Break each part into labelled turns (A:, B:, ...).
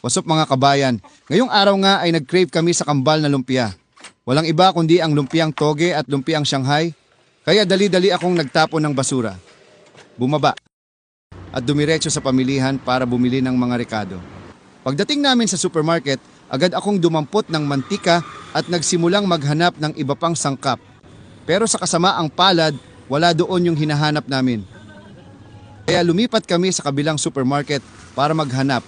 A: What's up mga kabayan? Ngayong araw nga ay nag-crave kami sa kambal na lumpia. Walang iba kundi ang lumpiang toge at lumpiang Shanghai. Kaya dali-dali akong nagtapon ng basura. Bumaba at dumiretso sa pamilihan para bumili ng mga rekado. Pagdating namin sa supermarket, agad akong dumampot ng mantika at nagsimulang maghanap ng iba pang sangkap. Pero sa kasamaang palad, wala doon yung hinahanap namin. Kaya lumipat kami sa kabilang supermarket para maghanap.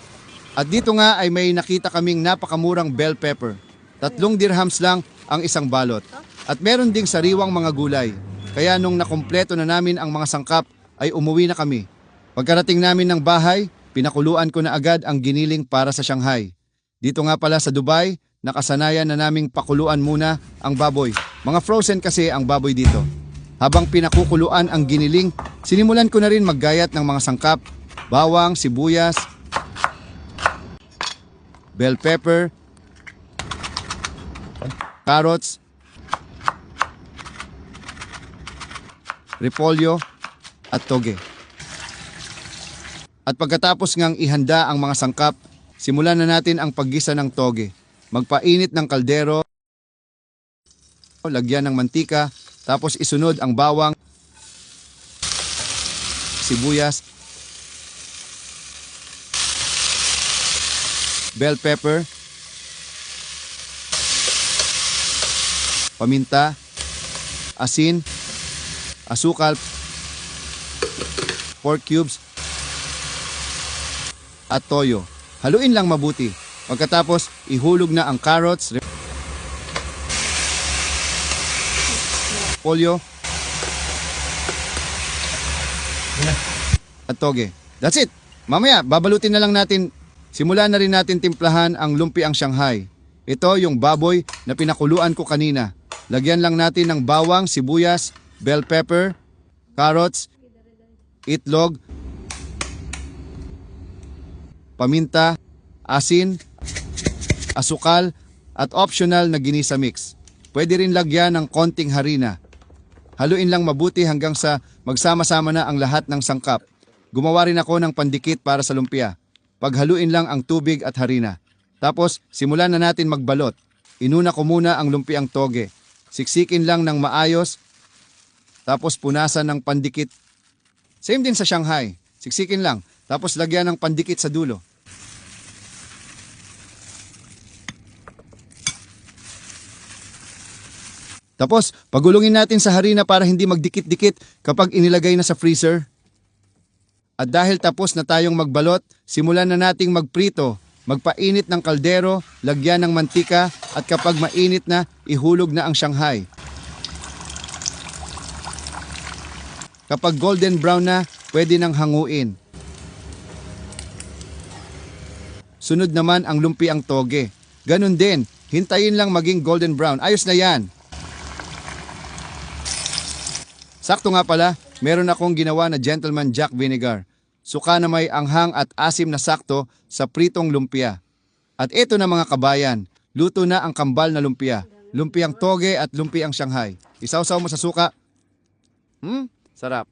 A: At dito nga ay may nakita kaming napakamurang bell pepper. 3 dirhams lang ang isang balot. At meron ding sariwang mga gulay. Kaya nung nakumpleto na namin ang mga sangkap ay umuwi na kami. Pagkarating namin ng bahay, pinakuluan ko na agad ang giniling para sa Shanghai. Dito nga pala sa Dubai, nakasanayan na naming pakuluan muna ang baboy. Mga frozen kasi ang baboy dito. Habang pinakukuluan ang giniling, sinimulan ko na rin maggayat ng mga sangkap, bawang, sibuyas, bell pepper, carrots, repolyo, at toge. At pagkatapos ngang ihanda ang mga sangkap, simulan na natin ang paggisa ng toge. Magpainit ng kaldero, lagyan ng mantika, tapos isunod ang bawang, sibuyas, bell pepper, paminta, asin, asukal, pork cubes, at toyo. Haluin lang mabuti. Pagkatapos, ihulog na ang carrots, repolyo, at toge. That's it. Mamaya, babalutin na lang natin. Simulan na rin natin timplahan ang lumpiang Shanghai. Ito yung baboy na pinakuluan ko kanina. Lagyan lang natin ng bawang, sibuyas, bell pepper, carrots, itlog, paminta, asin, asukal, at optional na ginisa mix. Pwede rin lagyan ng konting harina. Haluin lang mabuti hanggang sa magsama-sama na ang lahat ng sangkap. Gumawa rin ako ng pandikit para sa lumpia. Paghaluin lang ang tubig at harina. Tapos, simulan na natin magbalot. Inuna ko muna ang lumpiang toge. Siksikin lang ng maayos. Tapos punasan ng pandikit. Same din sa Shanghai. Siksikin lang. Tapos lagyan ng pandikit sa dulo. Tapos, pagulungin natin sa harina para hindi magdikit-dikit kapag inilagay na sa freezer. At dahil tapos na tayong magbalot, simulan na nating magprito. Magpainit ng kaldero, lagyan ng mantika, at kapag mainit na, ihulog na ang Shanghai. Kapag golden brown na, pwede nang hanguin. Sunod naman ang lumpiang toge. Ganun din, hintayin lang maging golden brown. Ayos na yan. Sakto nga pala, meron akong ginawa na Gentleman Jack Vinegar. Suka na may anghang at asim na sakto sa pritong lumpia. At ito na mga kabayan, luto na ang kambal na lumpia. Lumpiang toge at lumpiang Shanghai. Isawsaw mo sa suka. Sarap.